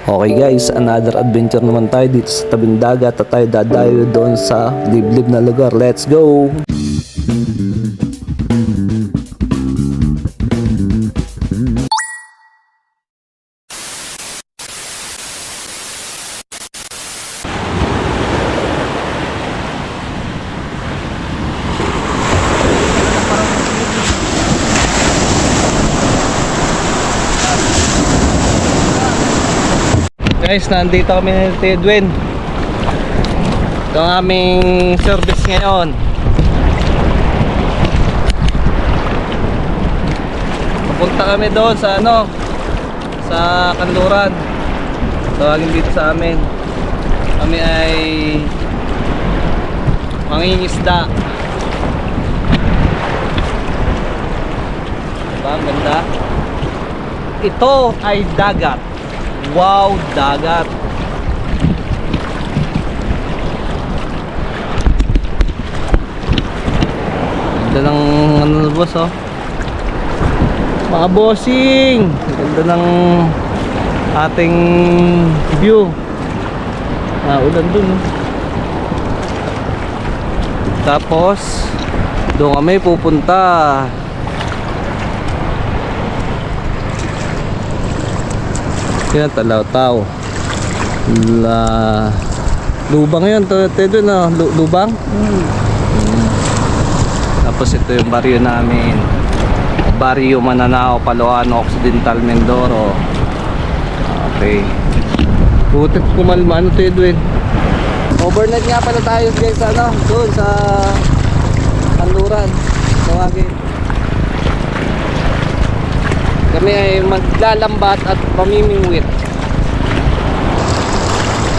Okay guys, another adventure naman tayo dito sa tabing dagat at tayo dadayo doon sa liblib na lugar. Let's go! Guys, nandito kami ni Edwin. Ito ang aming service ngayon. Pupunta kami doon sa sa Kanluran. Tawagin dito sa amin. Kami ay mangingisda. Diba? Ang ganda. Ito ay dagat. Wow, dagat. Ganda ng boss, oh. Mga bossing, ganda ng ating view. Ulan dun, oh. Tapos doon kami pupunta. Yan, Talaw-Taw. Lubang yun, ito na, lubang. Tapos ito yung baryo namin. Baryo Mananao, Paloano, Occidental, Mindoro. Okay. Butit kumalma, ano ito Edwin? Overnight nga pala tayo guys, doon sa Kanluran. Tawagin. Kami ay maglalambat at mamimingwit.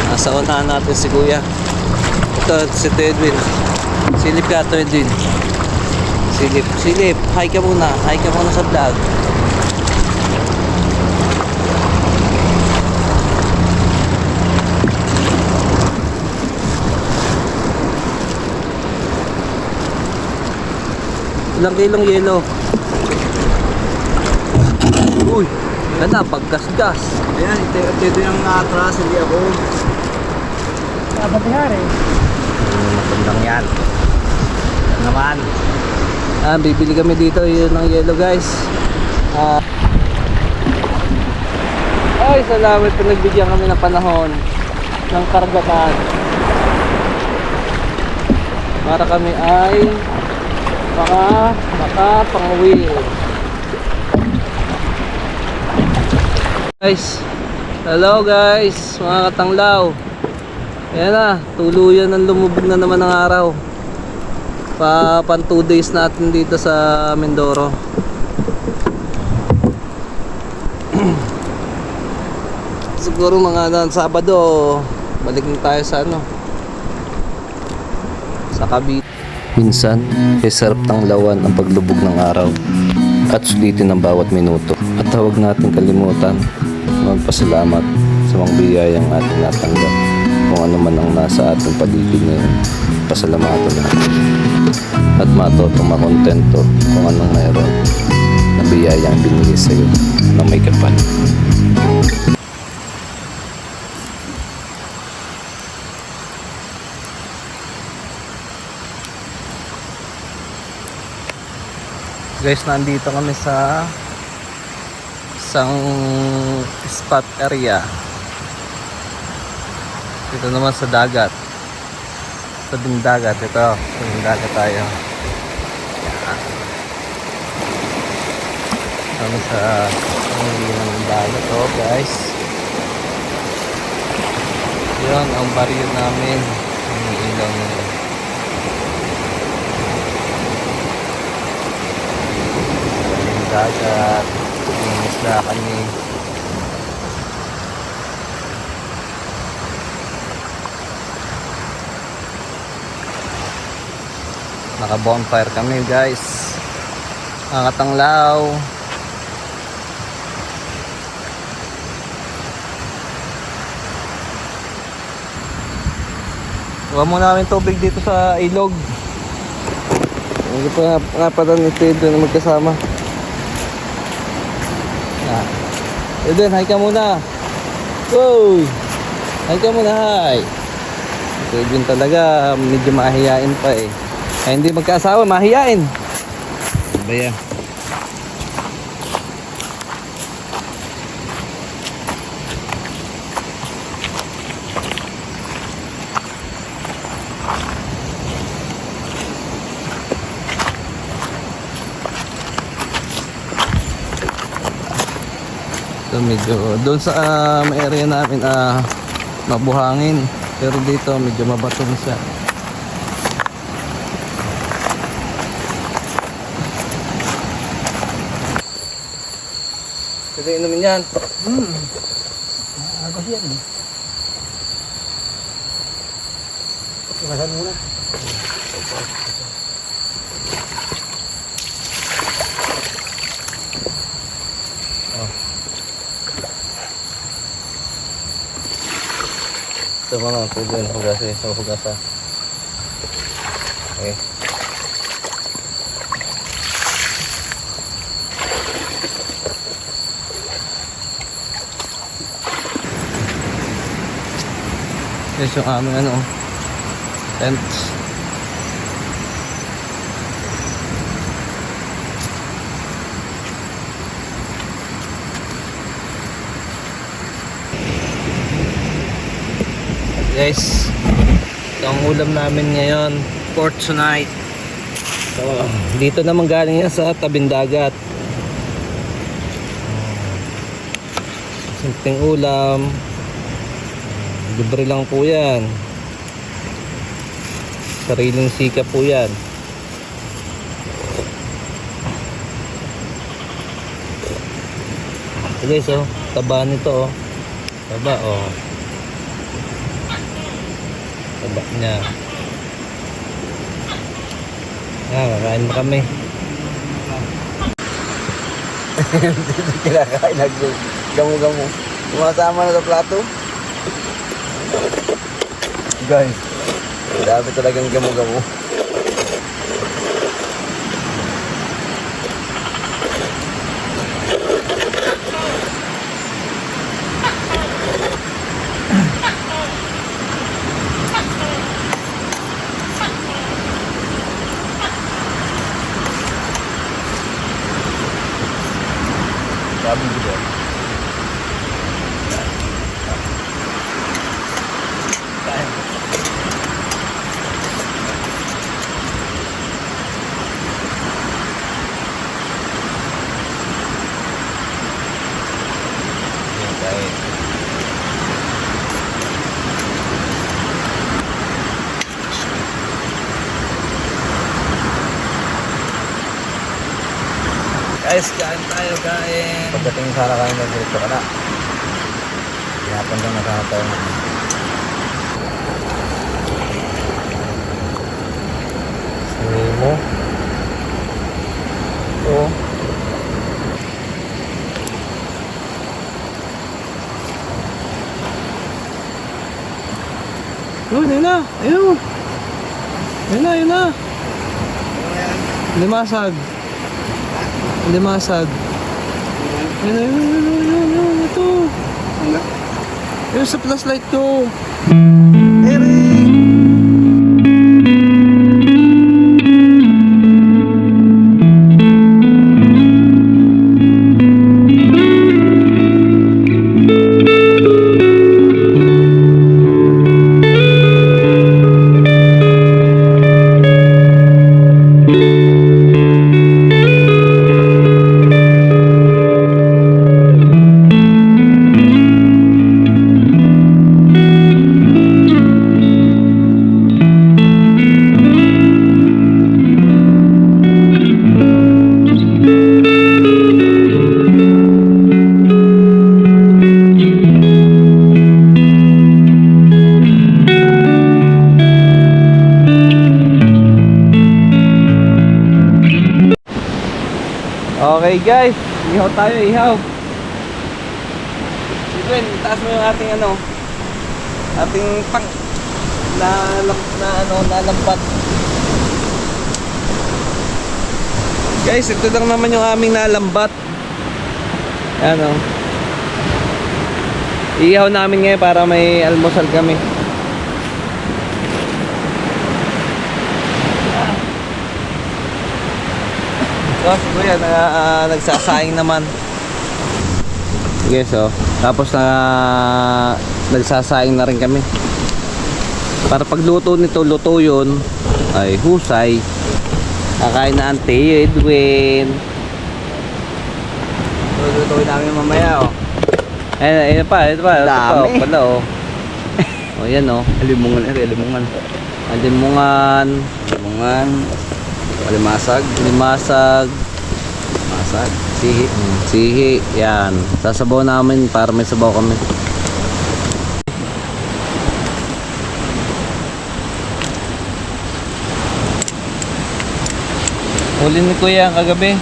Nasa unahan natin si Kuya. Ito si Edwin. Silip ka to Edwin. Silip. Hi ka muna sa vlog. Ilang kilong yelo? Uy, ganda, paggasgas. Ayan, ito yung atras, hindi ako. Kapatihari. Matandang yan. Yan naman. Bibili kami dito yun ng yelo guys. Ay, salamat po nagbigyan kami ng panahon ng karagatan. Para kami ay makapang-uwi. Guys, hello guys, mga katanglaw. Ayan na, tuluyan ng lumubog na naman ng araw. Pan 2 days natin dito sa Mindoro. Siguro mga Sabado, balik na tayo sa sa Cavite. Minsan, ay sarap tanglawan ang paglubog ng araw at sulitin ang bawat minuto. At huwag natin kalimutan magpasalamat sa mga biyayang ating natanggap. Kung ano man ang nasa ating paligid ngayon, pasalamatan natin. At matutong makontento kung anong mayroon na biyayang binigay sa iyo na may kapal. Guys, nandito kami sa isang spot area. Dito naman sa dagat. Sa dagat. Ito, sa dagat tayo. Kami sa ng dagat, oh guys. Yun ang baryo namin. Ang ilaw nila. Dagat, isla kami. Naka bonfire kami guys, mga katanglaw. Huwag muna namin tubig dito sa ilog. Hindi pa nga pala ni Pedro na magkasama. Edwin, hi ka muna. Wow! Ay ka muna, hi! Si Edwin talaga, medyo mahihain pa eh. Ay hindi magkaasawa, mahihain. Ano ba yan? So medyo doon sa may area namin mabuhangin, pero dito medyo mabatong siya. Pwede inumin yan. Agos yan eh. Iwasan muna. Ito mo na, pwede yun, hugasin, so hugasan. Okay. Yes, yung aming ano, tents. Guys, ito ang ulam namin ngayon, pork tonight. So, dito naman galing yan sa tabing dagat. Simpleng ulam. Libre lang po yan. Sariling sika po yan. So guys, oh, taba nito, oh. Taba, oh. Taba niya. Kakain na kami. Kinakain nag-gamo-gamo. Sumasama na sa plato. Guys, dami talagang gamo-gamo. Sabi ko ba? Guys, kain tayo, kain. Pagdating sana kami nag-direkto ka na. Hinapan lang na sana tayo. Simo. Oo. Yun na. Ayun. Yun na. Limasag. Limasag. Yun. Ito. Yun sa flashlight ko. Eric! Okay guys, ihaw tayo, ihaw. Even, taas mo yung ating ating pang nalambat. Guys, ito lang naman yung aming nalambat. Ayan o. Iihaw namin ngayon para may almusal kami. So, si Kuya nagsasaing naman. Sige, so tapos nagsasaing na rin kami. Para pagluto nito, luto yun ay husay. Kakain na Auntie Edwin. Lutuin namin mamaya, oh. Ito pa. Ito Dami. pala, oh. O, yan, oh. Alimungan, alimungan. Alimungan. Alimungan. Alimasag. Limasag. Masag. Sihi. Sihi. Yan. Sasabaw namin para may sabaw kami. Huli ni Kuya kagabi.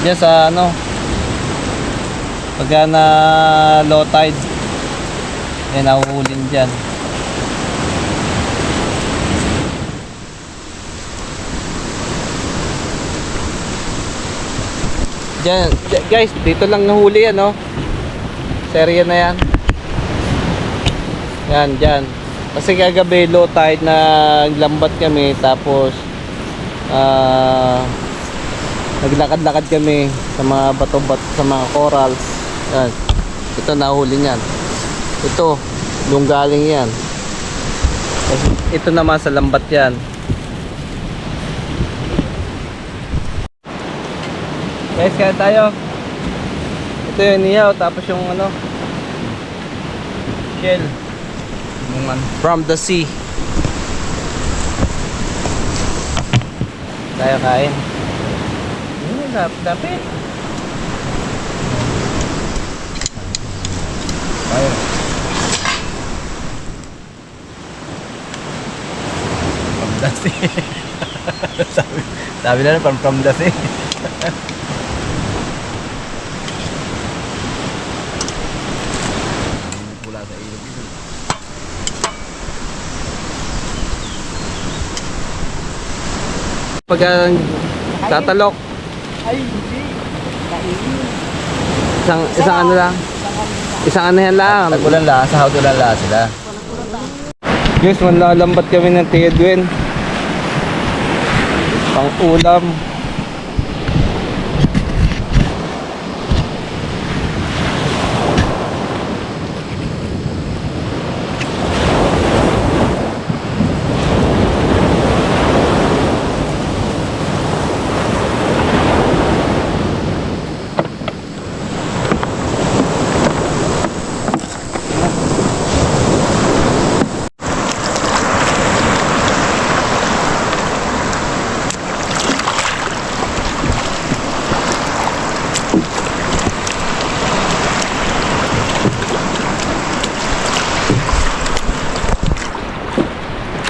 Diyan sa ano. Pagka na low tide. Yan, nahuhulin dyan. Diyan, guys, dito lang nahuli yan, no? Serye na yan. Yan, dyan. Kasi kagabi low tide na naglambat kami, tapos naglakad-lakad kami sa mga bato-bato, sa mga corals. Yan. Ito nahuli niyan. Ito, lunggaling yan. Ito naman sa lambat yan. Guys, kaya tayo. Ito yung niyaw, tapos yung ano, shell Alimungan. from the sea. Tayo kain. Dapit. Ayun. From the sea. sabi na from the sea. Pula sa ilog ito. Pag tatalok, Ay, hindi. Kainin. isang ano lang. Isang ano yan lang. Tagulan la, sa hawtulan la sila. Guys, manlalambat kami ng Tia Edwin. Pang ulam.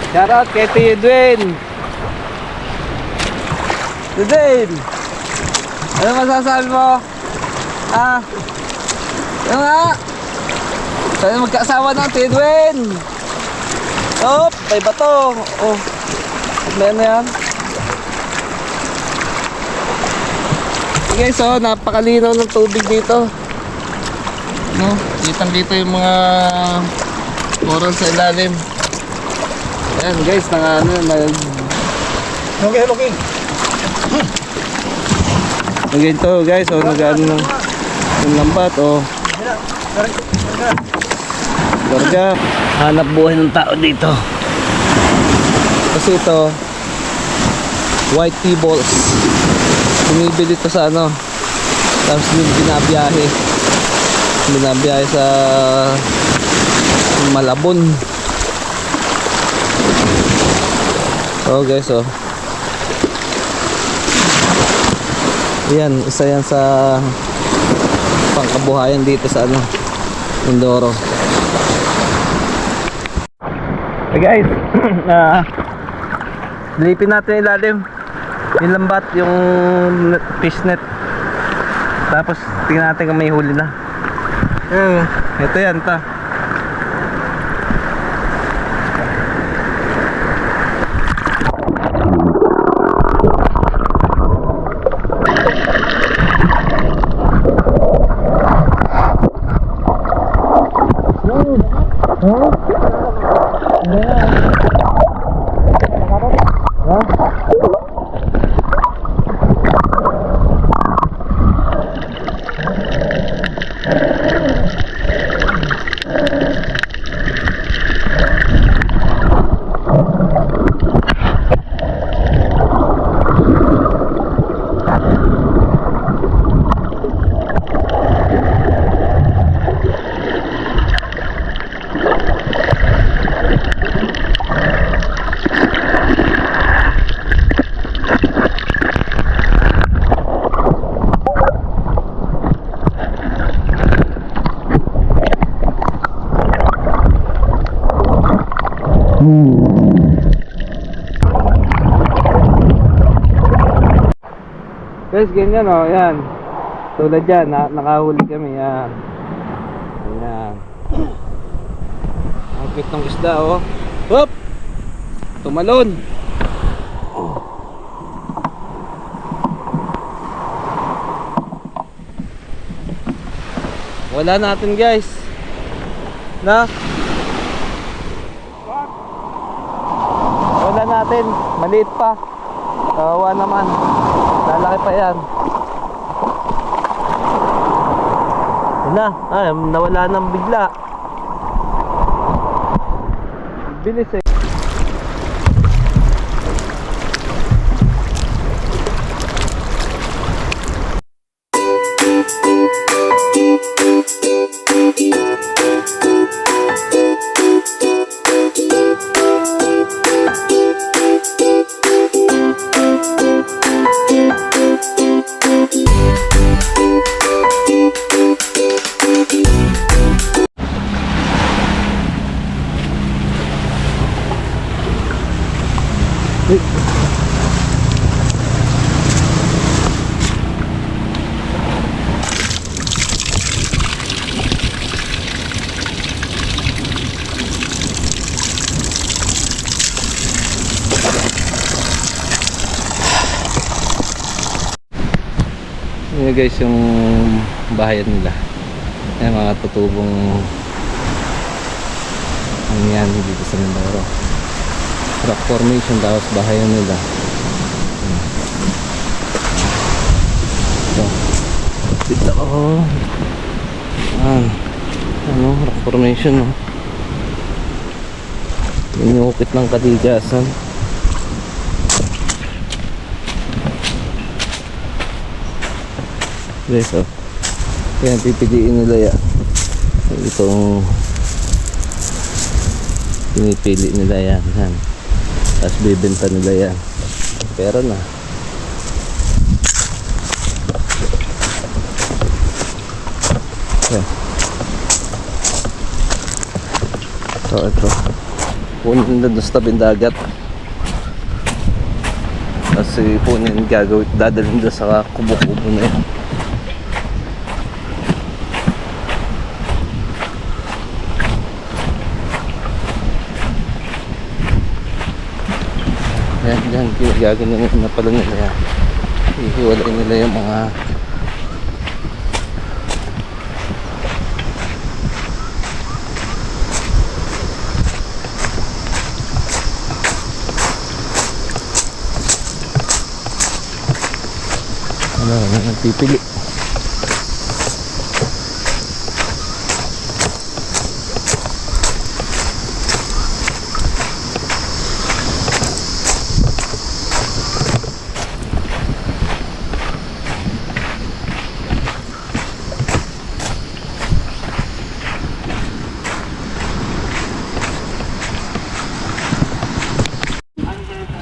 Shoutout kay Tia Edwin. Edwin, ano masasabi mo? Ah, ano nga? Sana magkaasawa ng Tia Edwin. Oh, may bato. Oh, ano yan? Okay, so napakalinaw ng tubig dito. No, dito yung mga coral sa ilalim. Ayan guys, Okay, okay. ganito guys, oh, nag-ano ng lambat, oh. Garga. Hanap buhay ng tao dito. Kasi ito, white tea balls. Bumibili ito sa ano, tapos binabiyahe sa Malabon. Oh guys, oh. Yan, isa yan sa pangkabuhayan dito sa ano, Mindoro. Hey guys, lipin natin yung ilalim, yung lambat, yung fish net. Tapos tingnan natin kung may huli na. Ito yan, ta. Guys, ganyan o, yan. Tulad yan, nakahuli kami, yan. Yan. Ang cute ng isda o. Hop! Tumalon! Wala natin guys. Na? Wala natin, maliit pa. Kawawa naman. Lalaki pa yan. Yun na, nawala ng bigla. Bilis eh. Yun guys yung bahayan nila. Yan mga tutubong ang yan dito sa Mindoro. Rock formation tapos bahayan nila. So, dito ako. Ano, rock formation no. Inukit ng katigasan. Guys, oh. Yan, pipiliin nila yan. Itong pinipili nila yan. Yan. Tapos bibenta nila yan. Pera na. Yan. So, ito. Punin nila doon sa tabing dagat. Kasi punin gagawin, dadalhin doon sa kubo-kubo na yan. Yan, gagawin na pala nila yan. Ihiwalay nila yung mga nagpipili.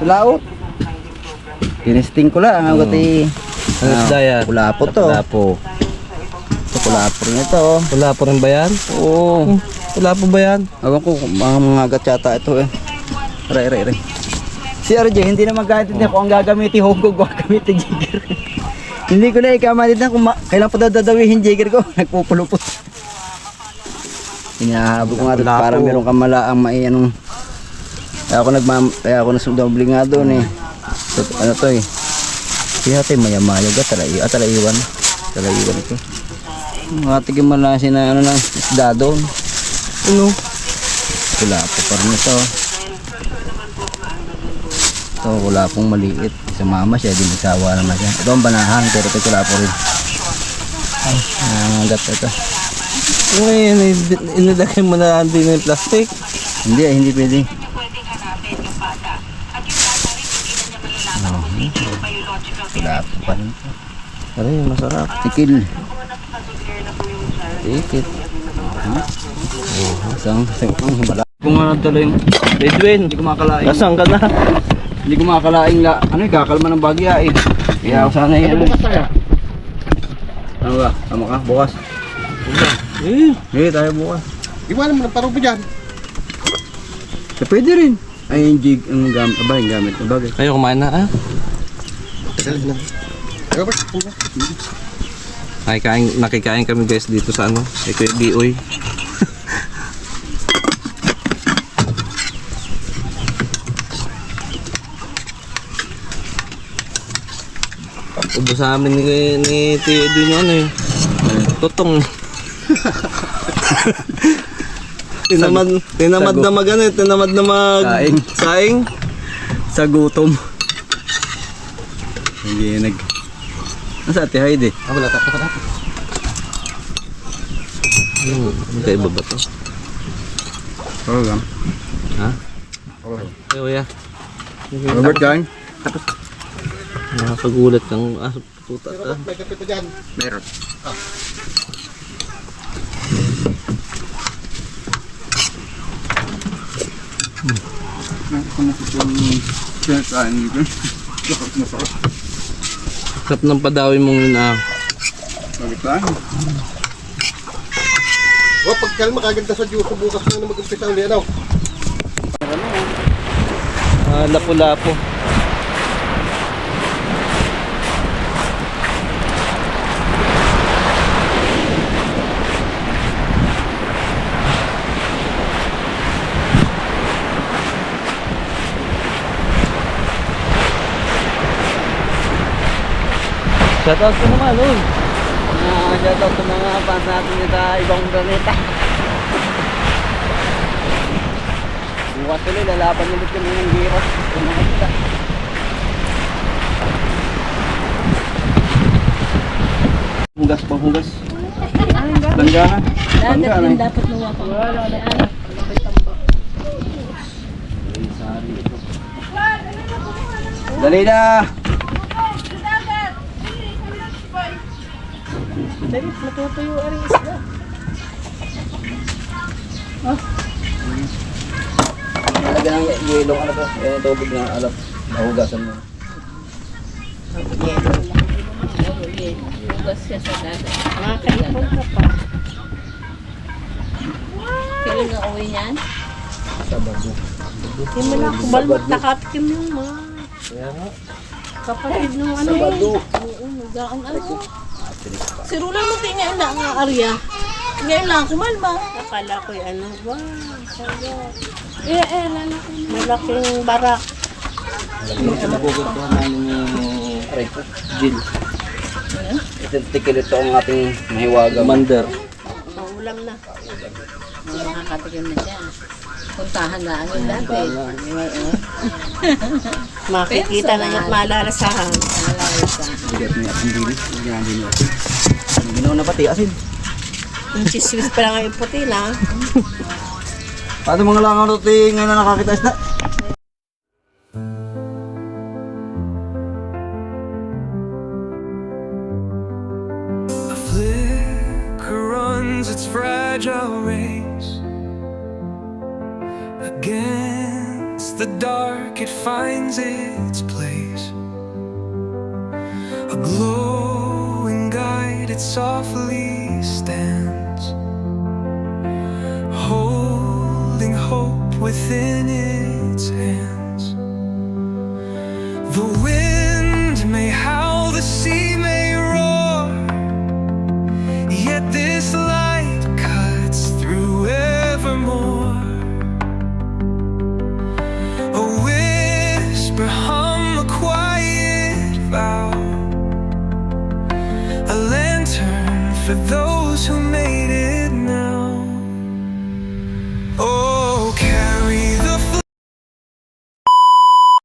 Laot. Tinisting ko lang ang gati. Ano isda yan? Kulapo to. Kulapo. Ito kulapo rin ito. Kulapo rin ba yan? Oo. Kulapo ba yan? Awan ko mga gatsata ito eh. Re. Si RJ hindi na magkakaintindihan kung ang gagamitin hugog o gagamitin jigger. Hindi ko na ikamadit na kung kailan pa dadawihin jigger ko. Nagpupulupot. Hinahabol ko nga ito para meron kamalaang maianong. Kaya ako nasumdoble nga doon eh. So, ano to eh. Kaya tayo maya-maya ga talaiwan ito. Mga tigim malasin na ano ng isda doon. Ano? Wala po pa rin ito. Ito, wala pong maliit. Sa mama siya, di magsawa naman siya. Ito ang banahan, pero ito wala po rin. Ay, nangangagat ito. Ngayon, inilagay mo na din yung plastic. Hindi pwede. Wala po pa rin ito. Aray, masarap. Tikil. Tikit. Isang himala. Kung ano tuloy yung Edwin, hindi ko makakalain. nasaan ka na? Hindi ko makakalain la. Ano yung kakalma ng bagya eh. Kaya ako sana yun. Bukas tayo. Ano ba? Tama ka? Bukas. Tayo bukas. Iwanan mo ng parubo dyan. Pwede rin. Ay, yung jig, ang gamit. Aba, yung gamit. Ang bagay. Kayo kumain na, ah? Robert, Ay, nakikain kami guys dito sa ano, kay Kuya Gioy. Ubus sa amin ni Tio Edwin yung ano eh. Totong. tinamad na mag ano, tinamad na mag saing. Sa gutom. Hindi Nasa Ate Heidi? wala tayo. Magkaiba ba to? Oo lang. Ha? Ay, kuya. Robert, kain? Nakakagulat kang puta ka. May kape pa dyan. Meron. Sarap ng padawi mong yun ah. Bakit ba? Pagkalma kaganda sa Diyos, bukas na mag-umpisa ulit. Ano? Lapu-lapu. Shoutout ko naman, uy. Shoutout sa mga fans natin sa ibang planeta. Bukas tuloy, lalaban ulit kami ng giras. Hugas pa, hugas. Langgana. Langgana. Dapat nawa pa. Wala na ano. Dali na! Dali, matutuyo ang isda. Nalagyan ng yelong ano to, yung tubig na alap. Nahugasan mo. Hugas siya sa dagat. Makakalipon ka pa. Kailan nga uwi niyan? Sabado. Hindi mo na kumalmot nakatikim yung mga. Kapatid nung ano Sabado. Oo, nagaan ano. Si Rula mo tingnan na ang area. Ngayon lang kumalma. Akala ko yung ano. Wow, sarap. Lalaki na. Malaking barak. Nabubutuhan namin yung Rico, Jill. Ito tikil ito ang ating mahiwaga. Mander. Maulam na. Nakakatikim na siya. Puntahan na ang yung dati. Makikita na yung malalasahan. Bigat niya ang dilis. Bigyan din natin. Ginaw na pati asin. Yung chismis pa lang ang iputi na. Paano mga langaw roti ngayon na nakakita isda? A flicker runs its fragile race against the dark. It finds its place. A glowing guide, it softly stands, holding hope within its hands. The wind may howl, the sea may roar, yet this light cuts through evermore. A whisper, hum, a quiet vow, a lantern for those who